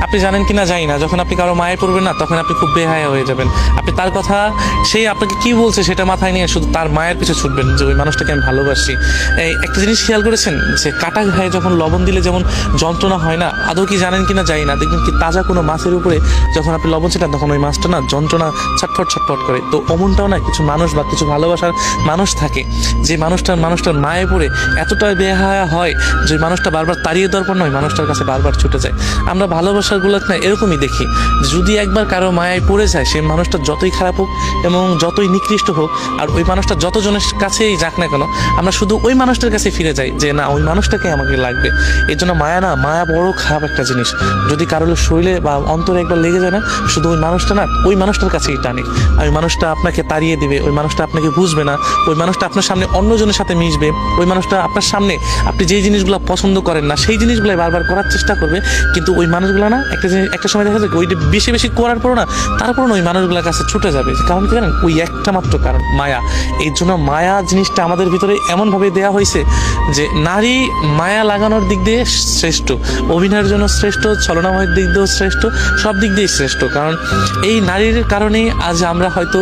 আপনি জানেন কি না জানি না, যখন আপনি কারো মায়ে পড়বেন না তখন আপনি খুব বেহায়া হয়ে যাবেন। আপনি তার কথা, সেই আপনাকে কি বলছে সেটা মাথায় নিয়ে শুধু তার মায়ের পিছু ছুটবেন যে ওই মানুষটাকে আমি ভালোবাসি। এই একটা জিনিস খেয়াল করেছেন যে কাটা ঘায়ে যখন লবণ দিলে যেমন যন্ত্রণা হয় না, আদৌ কি জানেন কিনা জানি না, দেখবেন কি তাজা কোনো মাছের উপরে যখন আপনি লবণ ছিটান তখন ওই মাছটা না যন্ত্রণা ছটফট ছটফট করে। তো অমনটাও না কিছু মানুষ বা কিছু ভালোবাসার মানুষ থাকে, যে মানুষটার মায়ে পড়ে এতটা বেহায়া হয় যে মানুষটা বারবার তাড়িয়ে দেওয়ার পর নয় মানুষটার কাছে বারবার ছুটে যায়। আমরা ভালোবাসাগুলো না এরকমই দেখি, যদি একবার কারো মায়ায় পড়ে যায় সেই মানুষটা যতই খারাপ হোক এবং যতই নিকৃষ্ট হোক, আর ওই মানুষটা যতজনের কাছেই যাক না কেন, আমরা শুধু ওই মানুষটার কাছে ফিরে যাই যে না ওই মানুষটাকে আমাকে লাগবে। এই জন্য মায়া বড় খারাপ একটা জিনিস। যদি কারোর শরীরে বা অন্তরে একবার লেগে যায় না, শুধু ওই মানুষটার কাছেই টানে। আর ওই মানুষটা আপনাকে তাড়িয়ে দিবে, ওই মানুষটা আপনাকে বুঝবে না, ওই মানুষটা আপনার সামনে অন্যজনের সাথে মিশবে, ওই মানুষটা আপনার সামনে আপনি যেই জিনিসগুলো পছন্দ করেন না সেই জিনিসগুলো বারবার করার চেষ্টা করবে। কিন্তু ওই মানুষগুলো না একটা সময় দেখা যায় ওইটা বেশি বেশি করার পরও না তারপরও ওই মানুষগুলোর কাছে ছুটে যাবে। কারণ কি জানেন, ওই একটা মাত্র কারণ মায়া। এই জন্য মায়া জিনিসটা আমাদের ভিতরে এমনভাবে দেওয়া হয়েছে যে নারী মায়া লাগানোর দিক দিয়ে শ্রেষ্ঠ, অভিনয়ের জন্য শ্রেষ্ঠ, ছলনাময়ের দিক দিয়েও শ্রেষ্ঠ, সব দিক দিয়েই শ্রেষ্ঠ। কারণ এই নারীর কারণেই আজ আমরা হয়তো